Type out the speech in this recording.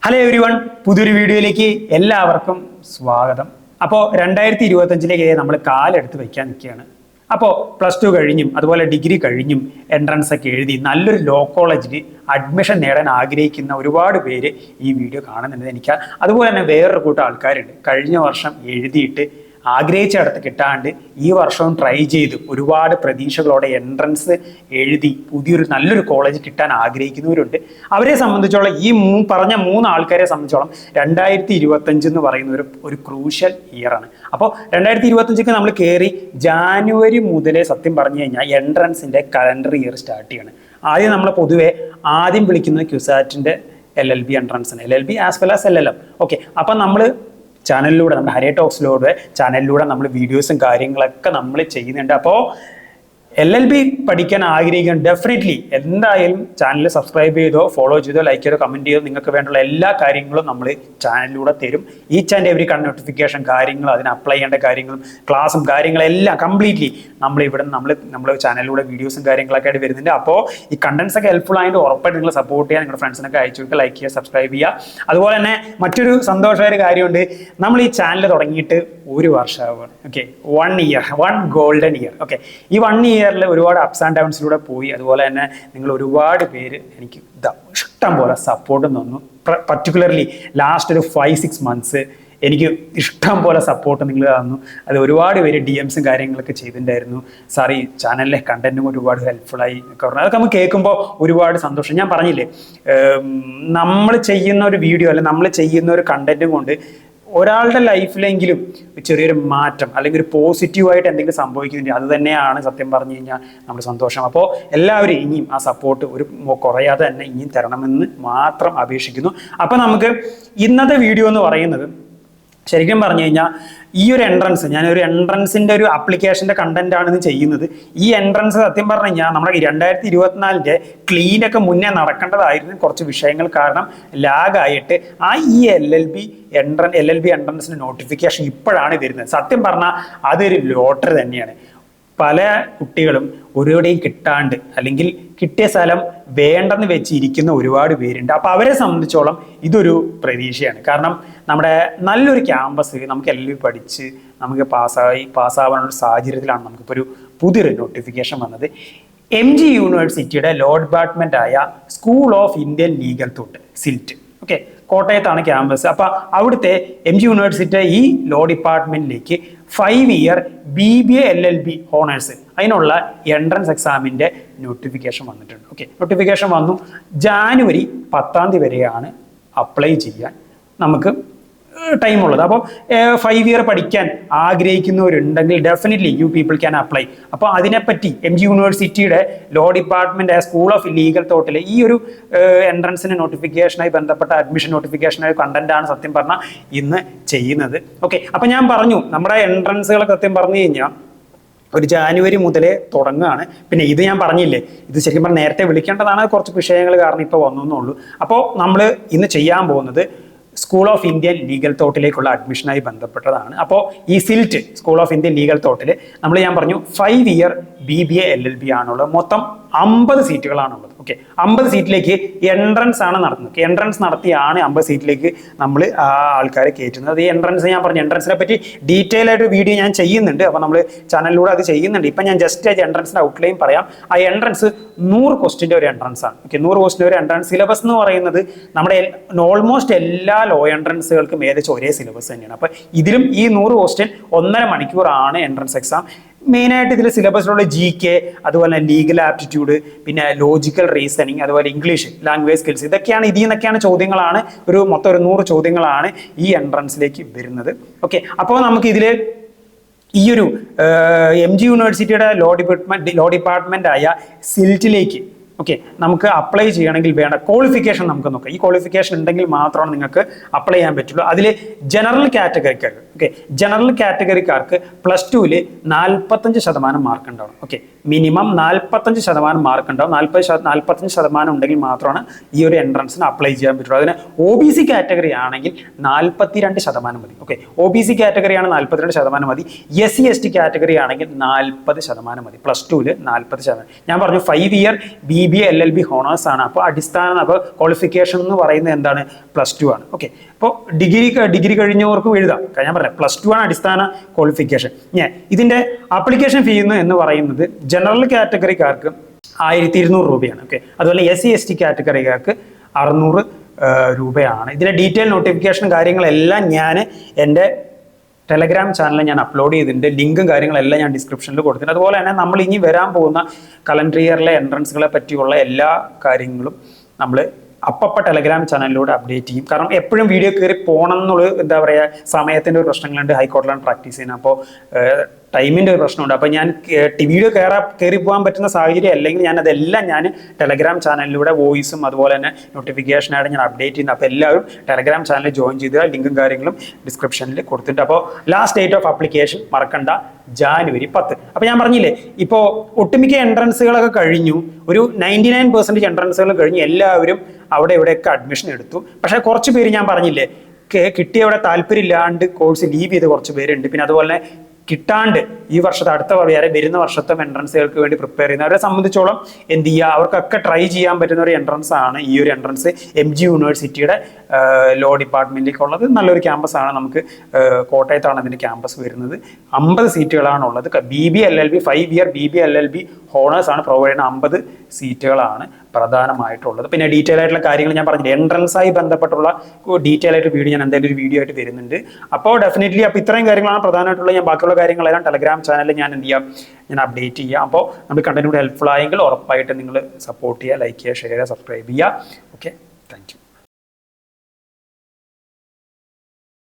Hello every one, പുതിയൊരു വീഡിയോയിലേക്ക് എല്ലാവർക്കും സ്വാഗതം. അപ്പോൾ 2025 നമ്മൾ കാലെടുത്ത് വയ്ക്കാൻ നിൽക്കുകയാണ്. അപ്പോൾ +2 കഴിഞ്ഞും അതുപോലെ ഡിഗ്രി കഴിഞ്ഞും എൻട്രൻസ് ഒക്കെ എഴുതി നല്ലൊരു ലോ കോളേജിൽ അഡ്മിഷൻ നേടാൻ ആഗ്രഹിക്കുന്ന ഒരുപാട് പേര് ഈ വീഡിയോ കാണുന്നുണ്ട്. എനിക്ക് അതുപോലെ തന്നെ വേറൊരു കൂട്ടം ആൾക്കാരുണ്ട് കഴിഞ്ഞ വർഷം എഴുതിയിട്ട് ആഗ്രഹിച്ചിടത്ത് കിട്ടാണ്ട് ഈ വർഷവും ട്രൈ ചെയ്തു ഒരുപാട് പ്രതീക്ഷകളോടെ എൻട്രൻസ് എഴുതി പുതിയൊരു നല്ലൊരു കോളേജ് കിട്ടാൻ ആഗ്രഹിക്കുന്നവരുണ്ട്. അവരെ സംബന്ധിച്ചോളം ഈ പറഞ്ഞ 3 ആൾക്കാരെ സംബന്ധിച്ചോളം 2025 എന്ന് പറയുന്ന ഒരു ക്രൂഷ്യൽ ഇയർ ആണ്. അപ്പോൾ 2025 നമ്മൾ കയറി ജാനുവരി മുതലേ സത്യം പറഞ്ഞു കഴിഞ്ഞാൽ എൻട്രൻസിൻ്റെ കലണ്ടർ ഇയർ സ്റ്റാർട്ട് ചെയ്യാണ്. ആദ്യം നമ്മൾ പൊതുവെ ആദ്യം വിളിക്കുന്നത് ക്യുസാറ്റിൻ്റെ LLB എൻട്രൻസിന്, LLB as well as LLM. Okay, അപ്പം നമ്മൾ ചാനലിലൂടെ നമ്മുടെ ഹരേ ടോക്സിലൂടെ ചാനലിലൂടെ നമ്മൾ വീഡിയോസും കാര്യങ്ങളൊക്കെ നമ്മൾ ചെയ്യുന്നുണ്ട്. അപ്പോൾ LLB പഠിക്കാൻ ആഗ്രഹിക്കാൻ ഡെഫിനറ്റ്ലി എന്തായാലും ചാനൽ സബ്സ്ക്രൈബ് ചെയ്തോ ഫോളോ ചെയ്തോ ലൈക്ക് ചെയ്തോ കമൻറ്റ് ചെയ്തോ നിങ്ങൾക്ക് വേണ്ടുള്ള എല്ലാ കാര്യങ്ങളും നമ്മൾ ചാനലിലൂടെ തരും. ഈച്ച് ആൻഡ് എവറി നോട്ടിഫിക്കേഷൻ കാര്യങ്ങളും അതിന് അപ്ലൈ ചെയ്യേണ്ട കാര്യങ്ങളും ക്ലാസ്സും കാര്യങ്ങളെല്ലാം കംപ്ലീറ്റ്ലി നമ്മൾ ചാനലിലൂടെ വീഡിയോസും കാര്യങ്ങളൊക്കെ ആയിട്ട് വരുന്നുണ്ട്. അപ്പോൾ ഈ കണ്ടന്റ്സ് ഒക്കെ ഹെൽപ്ഫുൾ ആയിട്ട് ഉറപ്പായിട്ട് നിങ്ങൾ സപ്പോർട്ട് ചെയ്യുക, നിങ്ങളുടെ ഫ്രണ്ട്സിനൊക്കെ അയച്ചു കൊടുക്കുക, ലൈക്ക് ചെയ്യുക, സബ്സ്ക്രൈബ് ചെയ്യുക. അതുപോലെ തന്നെ മറ്റൊരു സന്തോഷമായ കാര്യമുണ്ട്, നമ്മൾ ഈ ചാനൽ തുടങ്ങിയിട്ട് 1 വർഷമാവുകയാണ്. Okay, 1 year, 1 golden year. Okay, ഈ 1 ഇയറിൽ ഒരുപാട് അപ്സ് ആൻഡ് ഡൗൺസിലൂടെ പോയി. അതുപോലെ തന്നെ നിങ്ങൾ ഒരുപാട് പേര് എനിക്ക് ഇഷ്ടം പോലെ സപ്പോർട്ട് തന്നു. പർട്ടിക്കുലർലി ലാസ്റ്റ് ഒരു 5-6 മന്ത്സ് എനിക്ക് ഇഷ്ടം പോലെ സപ്പോർട്ട് നിങ്ങൾ തന്നു. അത് ഒരുപാട് പേര് DMസും കാര്യങ്ങളൊക്കെ ചെയ്തിട്ടുണ്ടായിരുന്നു. സാർ ഈ ചാനലിലെ കണ്ടന്റും ഒരുപാട് ഹെൽപ്ഫുള്ളായി ഒക്കെ പറഞ്ഞു. അതൊക്കെ നമുക്ക് കേൾക്കുമ്പോൾ ഒരുപാട് സന്തോഷം. ഞാൻ പറഞ്ഞില്ലേ, നമ്മൾ ചെയ്യുന്ന ഒരു വീഡിയോ അല്ലെ നമ്മൾ ചെയ്യുന്ന ഒരു കണ്ടന്റും കൊണ്ട് ഒരാളുടെ ലൈഫിലെങ്കിലും ചെറിയൊരു മാറ്റം അല്ലെങ്കിൽ ഒരു പോസിറ്റീവായിട്ട് എന്തെങ്കിലും സംഭവിക്കുന്നുണ്ട്, അത് തന്നെയാണ് സത്യം പറഞ്ഞു കഴിഞ്ഞാൽ നമ്മുടെ സന്തോഷം. അപ്പോൾ എല്ലാവരും ഇനിയും ആ സപ്പോർട്ട് കുറയാതെ തന്നെ ഇനിയും തരണമെന്ന് മാത്രം അപേക്ഷിക്കുന്നു. അപ്പോൾ നമുക്ക് ഇന്നത്തെ വീഡിയോ എന്ന് പറയുന്നത് ശരിക്കും പറഞ്ഞു കഴിഞ്ഞാൽ ഈ ഒരു എൻട്രൻസ്, ഞാനൊരു എൻട്രൻസിൻ്റെ ഒരു ആപ്ലിക്കേഷൻ്റെ കണ്ടന്റ് ആണ് ചെയ്യുന്നത്. ഈ എൻട്രൻസ് സത്യം പറഞ്ഞു കഴിഞ്ഞാൽ നമ്മുടെ 2024 ക്ലീനൊക്കെ മുന്നേ നടക്കേണ്ടതായിരുന്നു. കുറച്ച് വിഷയങ്ങൾ കാരണം ലാഗായിട്ട് ഈ LLB എൻട്രൻസിൻ്റെ നോട്ടിഫിക്കേഷൻ ഇപ്പോഴാണ് വരുന്നത്. സത്യം പറഞ്ഞാൽ അതൊരു ലോട്ടറി തന്നെയാണ്. പല കുട്ടികളും ഒരിടെയും കിട്ടാണ്ട് അല്ലെങ്കിൽ കിട്ടിയ സ്ഥലം വേണ്ടെന്ന് വെച്ചിരിക്കുന്ന ഒരുപാട് പേരുണ്ട്. അപ്പോൾ അവരെ സംബന്ധിച്ചോളം ഇതൊരു പ്രതീക്ഷയാണ്. കാരണം നമ്മുടെ നല്ലൊരു ക്യാമ്പസ് നമുക്ക് LLB പഠിച്ച് നമുക്ക് പാസ്സാവാനുള്ള സാഹചര്യത്തിലാണ് നമുക്കിപ്പോൾ ഒരു പുതിയൊരു നോട്ടിഫിക്കേഷൻ വന്നത്. MG യൂണിവേഴ്സിറ്റിയുടെ ലോ ഡിപ്പാർട്ട്മെന്റ് ആയ school of Indian legal thought SILT, okay, കോട്ടയത്താണ് ക്യാമ്പസ്. അപ്പോൾ അവിടുത്തെ MG യൂണിവേഴ്സിറ്റി ഈ ലോ ഡിപ്പാർട്ട്മെന്റിലേക്ക് 5 ഇയർ BBA LLB ഹോണേഴ്സ് അതിനുള്ള എൻട്രൻസ് എക്സാമിൻ്റെ നോട്ടിഫിക്കേഷൻ വന്നിട്ടുണ്ട്. ഓക്കെ, നോട്ടിഫിക്കേഷൻ വന്നു. ജാനുവരി 10 വരെയാണ് അപ്ലൈ ചെയ്യാൻ നമുക്ക് ടൈമുള്ളത്. അപ്പോൾ 5 ഇയർ പഠിക്കാൻ ആഗ്രഹിക്കുന്നവരുണ്ടെങ്കിൽ definitely you people can apply. അപ്പോൾ അതിനെപ്പറ്റി MG യൂണിവേഴ്സിറ്റിയുടെ law department school of legal തോട്ടിലെ ഈ ഒരു എൻട്രൻസിന് നോട്ടിഫിക്കേഷനായി ബന്ധപ്പെട്ട അഡ്മിഷൻ നോട്ടിഫിക്കേഷനായി കണ്ടന്റാണ് സത്യം പറഞ്ഞാൽ ഇന്ന് ചെയ്യുന്നത്. ഓക്കെ, അപ്പോൾ ഞാൻ പറഞ്ഞു നമ്മുടെ എൻട്രൻസുകളൊക്കെ സത്യം പറഞ്ഞു കഴിഞ്ഞാൽ ഒരു ജാനുവരി മുതലേ തുടങ്ങുകയാണ്. പിന്നെ ഇത് ഞാൻ പറഞ്ഞില്ലേ, ഇത് ശരിക്കും പറഞ്ഞാൽ നേരത്തെ വിളിക്കേണ്ടതാണ്, കുറച്ച് വിഷയങ്ങൾ കാരണം ഇപ്പോൾ വന്നേ. അപ്പോൾ നമ്മൾ ഇന്ന് ചെയ്യാൻ പോകുന്നത് സ്കൂൾ ഓഫ് ഇന്ത്യൻ ലീഗൽ തോട്ടിലേക്കുള്ള അഡ്മിഷനായി ബന്ധപ്പെട്ടതാണ്. അപ്പോൾ ഈ silt school of Indian legal തോട്ടിൽ ഞാൻ പറഞ്ഞു 5 ഇയർ BBA LLB ആണുള്ളത്. മൊത്തം 50 സീറ്റുകളാണുള്ളത്. ഓക്കെ, 50 സീറ്റിലേക്ക് എൻട്രൻസ് ആണ് നടത്തുന്നത്. എൻട്രൻസ് നടത്തിയാണ് 50 സീറ്റിലേക്ക് നമ്മൾ ആ ആൾക്കാരെ കയറ്റുന്നത്. ഈ എൻട്രൻസ് ഞാൻ പറഞ്ഞു, എൻട്രൻസിനെ പറ്റി ഡീറ്റെയിൽ ആയിട്ട് വീഡിയോ ഞാൻ ചെയ്യുന്നുണ്ട്. അപ്പോൾ നമ്മൾ ചാനലിലൂടെ അത് ചെയ്യുന്നുണ്ട്. ഇപ്പം ഞാൻ ജസ്റ്റ് എൻട്രൻസിൻ്റെ ഔട്ട്ലൈൻ പറയാം. ആ എൻട്രൻസ് 100 ക്വസ്റ്റിൻ്റെ ഒരു എൻട്രൻസ് ആണ്. ഓക്കെ, 100 ക്വസ്റ്റിൻ്റെ ഒരു എൻട്രൻസ്. സിലബസ് എന്ന് പറയുന്നത് നമ്മുടെ ഓൾമോസ്റ്റ് എല്ലാ ലോ എൻട്രൻസുകൾക്കും ഏകദേശം ഒരേ സിലബസ് തന്നെയാണ്. അപ്പോൾ ഇതിലും ഈ 100 ക്വസ്റ്റ്യൻ 1.5 മണിക്കൂറാണ് എൻട്രൻസ് എക്സാം. മെയിനായിട്ട് ഇതിൽ സിലബസിലുള്ള GK, അതുപോലെ ലീഗൽ ആപ്റ്റിറ്റ്യൂഡ്, പിന്നെ ലോജിക്കൽ റീസണിങ്, അതുപോലെ ഇംഗ്ലീഷ് ലാംഗ്വേജ് സ്കിൽസ്, ഇതൊക്കെയാണ് ഇതിൽ നിന്നൊക്കെയാണ് ചോദ്യങ്ങളാണ്. മൊത്തം ഒരു 100 ചോദ്യങ്ങളാണ് ഈ എൻട്രൻസിലേക്ക് വരുന്നത്. ഓക്കെ, അപ്പോൾ നമുക്ക് ഇതിൽ ഈ ഒരു MG യൂണിവേഴ്സിറ്റിയുടെ ലോ ഡിപ്പാർട്ട്മെന്റ് ആയ സിൽറ്റിലേക്ക് ഓക്കെ നമുക്ക് അപ്ലൈ ചെയ്യണമെങ്കിൽ വേണ്ട ക്വാളിഫിക്കേഷൻ നമുക്ക് നോക്കാം. ഈ ക്വാളിഫിക്കേഷൻ ഉണ്ടെങ്കിൽ മാത്രമാണ് നിങ്ങൾക്ക് അപ്ലൈ ചെയ്യാൻ പറ്റുള്ളൂ. അതിൽ ജനറൽ കാറ്റഗറിക്കാർക്ക് ജനറൽ കാറ്റഗറിക്കാർക്ക് +2 45% മാർക്ക് ഉണ്ടാവണം. ഓക്കെ, മിനിമം 45% മാർക്ക് ഉണ്ടാവും. 45% ഉണ്ടെങ്കിൽ മാത്രമാണ് ഈ ഒരു എൻട്രൻസിന് അപ്ലൈ ചെയ്യാൻ പറ്റുള്ളൂ. അതിന് OBC കാറ്റഗറി ആണെങ്കിൽ 42% മതി. ഓക്കെ, OBC കാറ്റഗറിയാണ് 42% മതി. SC/ST കാറ്റഗറി ആണെങ്കിൽ 40% മതി. +2 40%. ഞാൻ പറഞ്ഞു 5 ഇയർ BBA LLB ഹോണേഴ്സ് ആണ്. അപ്പോൾ അപ്പോൾ ക്വാളിഫിക്കേഷൻ എന്ന് പറയുന്നത് എന്താണ്? +2 ആണ്. ഓക്കെ, അപ്പോൾ ഡിഗ്രി കഴിഞ്ഞവർക്കും എഴുതാം. ഞാൻ പറയാം +2 ആണ് അടിസ്ഥാന ക്വാളിഫിക്കേഷൻ. ഇതിന്റെ ആപ്ലിക്കേഷൻ ഫീ എന്ന് പറയുന്നത് ജനറൽ കാറ്റഗറിക്കാർക്ക് 1200 രൂപയാണ്. ഓക്കെ, അതുപോലെ SC/ST കാറ്റഗറിക്കാർക്ക് 600 രൂപയാണ്. ഇതിന്റെ ഡീറ്റെയിൽ നോട്ടിഫിക്കേഷൻ കാര്യങ്ങളെല്ലാം ഞാൻ എൻ്റെ ടെലഗ്രാം ചാനലിൽ ഞാൻ അപ്ലോഡ് ചെയ്തിട്ടുണ്ട്. ലിങ്കും കാര്യങ്ങളെല്ലാം ഞാൻ ഡിസ്ക്രിപ്ഷനിൽ കൊടുത്തിട്ടുണ്ട്. അതുപോലെ തന്നെ നമ്മൾ ഇനി വരാൻ പോകുന്ന കലണ്ടർ ഇയറിലെ എൻട്രൻസുകളെ പറ്റിയുള്ള എല്ലാ കാര്യങ്ങളും നമ്മൾ അപ്പപ്പ ടെലഗ്രാം ചാനലിലൂടെ അപ്ഡേറ്റ് ചെയ്യും. കാരണം എപ്പോഴും വീഡിയോ കയറി പോകണം എന്നുള്ള എന്താ പറയുക, സമയത്തിൻ്റെ ഒരു പ്രശ്നങ്ങളുണ്ട്. ഹൈക്കോടതിയിലാണ് പ്രാക്ടീസ് ചെയ്യുന്നത്. അപ്പോൾ ടൈമിൻ്റെ ഒരു പ്രശ്നമുണ്ട്. അപ്പോൾ ഞാൻ വീഡിയോ കയറി പോകാൻ പറ്റുന്ന സാഹചര്യം അല്ലെങ്കിൽ ഞാൻ ടെലഗ്രാം ചാനലിലൂടെ വോയിസും അതുപോലെ തന്നെ നോട്ടിഫിക്കേഷനായിട്ട് ഞാൻ അപ്ഡേറ്റ് ചെയ്യുന്നത്. അപ്പോൾ എല്ലാവരും ടെലഗ്രാം ചാനലിൽ ജോയിൻ ചെയ്ത് ലിങ്കും കാര്യങ്ങളും ഡിസ്ക്രിപ്ഷനിൽ കൊടുത്തിട്ട്. അപ്പോൾ ലാസ്റ്റ് ഡേറ്റ് ഓഫ് ആപ്ലിക്കേഷൻ മറക്കണ്ട, January 10. അപ്പോൾ ഞാൻ പറഞ്ഞില്ലേ, ഇപ്പോൾ ഒട്ടുമിക്ക എൻട്രൻസുകളൊക്കെ കഴിഞ്ഞു. ഒരു 99% എൻട്രൻസുകൾ കഴിഞ്ഞ് എല്ലാവരും അവിടെ ഇവിടെയൊക്കെ അഡ്മിഷൻ എടുത്തു. പക്ഷേ കുറച്ച് പേര് ഞാൻ പറഞ്ഞില്ലേ, കിട്ടിയവിടെ താല്പര്യമില്ലാണ്ട് കോഴ്സ് ലീവ് ചെയ്ത് കുറച്ച് പേരുണ്ട്. പിന്നെ അതുപോലെ കിട്ടാണ്ട് ഈ വർഷത്തെ വരുന്ന വർഷത്തെ എൻട്രൻസുകൾക്ക് വേണ്ടി പ്രിപ്പയർ ചെയ്യുന്നവരെ സംബന്ധിച്ചോളം എന്ത് ചെയ്യുക, അവർക്കൊക്കെ ട്രൈ ചെയ്യാൻ പറ്റുന്ന ഒരു എൻട്രൻസ് ആണ് ഈ ഒരു എൻട്രൻസ്. MG യൂണിവേഴ്സിറ്റിയുടെ ലോ ഡിപ്പാർട്ട്മെന്റിലേക്കുള്ളത് നല്ലൊരു ക്യാമ്പസ് ആണ്. നമുക്ക് കോട്ടയത്താണ് അതിൻ്റെ ക്യാമ്പസ് വരുന്നത്. 50 സീറ്റുകളാണ് ഉള്ളത്. BBA LLB 5 year BBA LLB honours ആണ് പ്രൊവൈഡ് ചെയ്യുന്ന 50 സീറ്റുകളാണ് പ്രധാനമായിട്ടുള്ളത്. പിന്നെ ഡീറ്റെയിൽ ആയിട്ടുള്ള കാര്യങ്ങൾ ഞാൻ പറഞ്ഞില്ല, എൻട്രൻസായി ബന്ധപ്പെട്ടുള്ള ഡീറ്റെയിൽ ആയിട്ട് വീഡിയോ ഞാൻ എന്തായാലും ഒരു വീഡിയോ ആയിട്ട് വരുന്നുണ്ട്. അപ്പോൾ ഡെഫിനറ്റ്ലി അപ്പോൾ ഇത്രയും കാര്യങ്ങളാണ് പ്രധാനമായിട്ടുള്ളത്. ഞാൻ ബാക്കിയുള്ള കാര്യങ്ങളെല്ലാം ടെലഗ്രാം ചാനലിൽ ഞാൻ ഞാൻ അപ്ഡേറ്റ് ചെയ്യാം. അപ്പോൾ നമുക്ക് കണ്ടന്റ് ഹെൽപ്ഫുൾ ആയെങ്കിൽ ഉറപ്പായിട്ട് നിങ്ങൾ സപ്പോർട്ട് ചെയ്യുക, ലൈക്ക് ചെയ്യുക, ഷെയർ ചെയ്യുക, സബ്സ്ക്രൈബ് ചെയ്യുക. Okay, thank you.